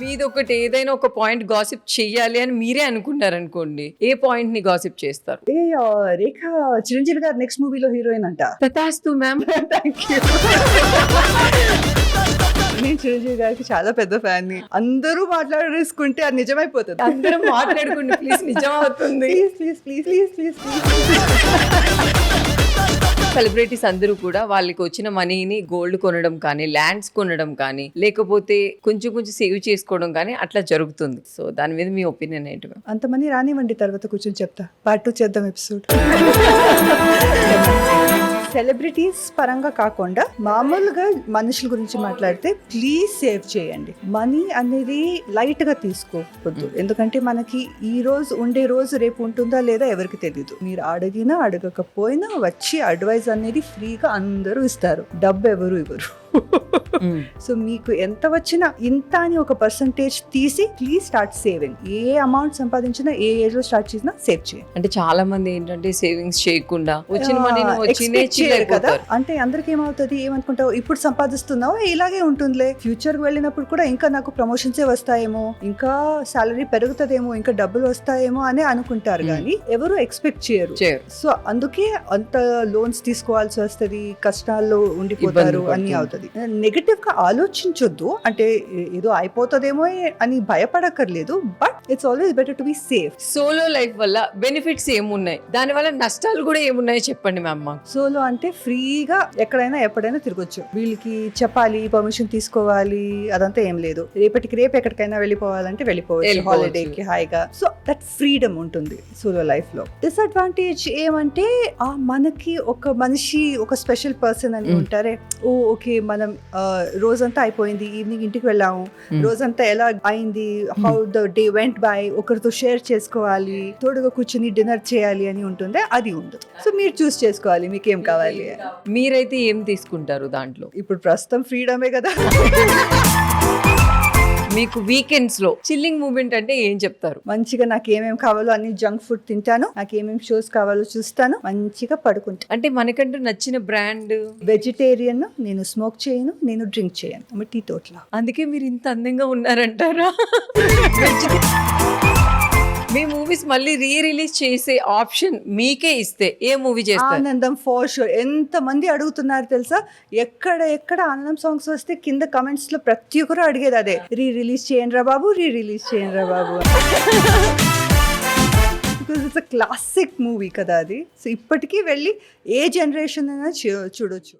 మీది ఒకటి ఏదైనా ఒక పాయింట్ గాసిప్ చెయ్యాలి అని మీరే అనుకున్నారనుకోండి, ఏ పాయింట్ ని గాసిప్ చేస్తారు? రేఖ చిరంజీవి గారు నెక్స్ట్ మూవీలో హీరోయిన్ అంట. తథాస్తు మ్యామ్. Thank you. నేను చిరంజీవి గారికి చాలా పెద్ద ఫ్యాన్ ని. అందరూ మాట్లాడేసుకుంటే అది నిజమైపోతుంది. అందరూ మాట్లాడుకుంటే ప్లీజ్ నిజం అవుతుంది. Please please please please please. Celebrities అందరూ కూడా వాళ్ళకి వచ్చిన మనీని గోల్డ్ కొనడం కానీ, ల్యాండ్స్ కొనడం కానీ, లేకపోతే కొంచెం కొంచెం సేవ్ చేసుకోవడం కానీ అట్లా జరుగుతుంది. సో దాని మీద మీ ఒపీనియన్ ఏంటి మ్యామ్? అంతమంది రానివ్వండి, తర్వాత కూర్చొని చెప్తా. పార్ట్ 2 చేద్దాం ఎపిసోడ్. సెలబ్రిటీస్ పరంగా కాకుండా మామూలుగా మనుషుల గురించి మాట్లాడితే ప్లీజ్ సేవ్ చేయండి. మనీ అనేది లైట్ గా తీసుకోవద్దు. ఎందుకంటే మనకి ఈ రోజు ఉండే రోజు రేపు ఉంటుందా లేదా ఎవరికి తెలియదు. మీరు అడిగినా అడగకపోయినా వచ్చి అడ్వైస్ అనేది ఫ్రీగా అందరూ ఇస్తారు. డబ్బు ఎవరు ఇవ్వరు. సో మీకు ఎంత వచ్చినా ఇంత అని ఒక పర్సంటేజ్ తీసి please start saving. A amount సంపాదించినా ఏ ఏజ్ లో స్టార్ట్ చేసినా సేవ్ చేయండి. అంటే చాలా మంది ఏంటంటే సేవింగ్స్ చేయకుండా వచ్చిన మనీని కదా. అంటే అందరికి ఏమవుతుంది, ఏమనుకుంటావు ఇప్పుడు సంపాదిస్తున్నావు ఇలాగే ఉంటుందిలే, ఫ్యూచర్ కి వెళ్ళినప్పుడు కూడా ఇంకా నాకు ప్రమోషన్సే వస్తాయేమో, ఇంకా సాలరీ పెరుగుతుందేమో, ఇంకా డబ్బులు వస్తాయేమో అని అనుకుంటారు. కానీ ఎవరు ఎక్స్పెక్ట్ చేయరు. సో అందుకే అంత లోన్స్ తీసుకోవాల్సి వస్తుంది, కష్టాల్లో ఉండిపోతారు, అన్ని అవుతుంది. నెగటివ్ గా ఆలోచించొద్దు. అంటే ఏదో అయిపోతుందేమో అని భయపడక్కర్లేదు. But it's always better to be safe. Solo life వల్ల బెనిఫిట్స్ ఏమున్నాయి, దాని వల్ల నష్టాలు కూడా ఏమున్నాయి చెప్పండి మ్యామ్. సోలో అంటే ఫ్రీగా ఎక్కడైనా ఎప్పుడైనా తిరగొచ్చు. వీళ్ళకి చెప్పాలి, పర్మిషన్ తీసుకోవాలి, అదంతా ఏం లేదు. రేపటికి రేపు ఎక్కడికైనా వెళ్ళిపోవాలంటే వెళ్ళిపోవచ్చు హాలిడేకి హాయిగా. సో దట్ ఫ్రీడమ్ ఉంటుంది సోలో లైఫ్ లో. డిసడ్వాంటేజ్ ఏమంటే మనకి ఒక మనిషి, ఒక స్పెషల్ పర్సన్ అని ఉంటారే, ఓకే మనం రోజంతా అయిపోయింది, ఈవినింగ్ ఇంటికి వెళ్ళాము, రోజంతా ఎలా అయింది, how the day went by, ఒకరితో షేర్ చేసుకోవాలి, తోడుగా కూర్చొని డిన్నర్ చేయాలి అని ఉంటుంది. అది ఉండదు. సో మీరు చూస్ చేసుకోవాలి మీకేం కావాలి. మీరైతే ఏం తీసుకుంటారు దాంట్లో? ఇప్పుడు ప్రస్తుతం ఫ్రీడమే కదా. మీకు వీకెండ్స్ లో చిల్లింగ్ మూమెంట్ అంటే ఏం చెప్తారు? మంచిగా నాకు ఏమేమి కావాలో అన్ని జంక్ ఫుడ్ తింటాను, నాకు ఏమేమి షోస్ కావాలో చూస్తాను, మంచిగా పడుకుంటాను. అంటే మనకంటూ నచ్చిన బ్రాండ్? వెజిటేరియన్, నేను స్మోక్ చేయను, నేను డ్రింక్ చేయను, టీ తోటలో. అందుకే మీరు ఇంత అందంగా ఉన్నారంటారా? మీ మూవీస్ మళ్ళీ రిలీజ్ చేసే ఆప్షన్ మీకే ఇస్తే ఏ మూవీ చేస్తారు? ఆనందం ఫర్ షూర్. ఎంత మంది అడుగుతున్నారు తెలుసా, ఎక్కడ ఆనందం సాంగ్స్ వస్తే కింద కమెంట్స్ లో ప్రతి ఒక్కరు అడిగేది అదే, రిలీజ్ చేయండి రా బాబు, రిలీజ్ చేయండి రా బాబు. Because it's a classic movie కదా అది. సో ఇప్పటికీ వెళ్ళి ఏ జనరేషన్ అయినా చూడొచ్చు.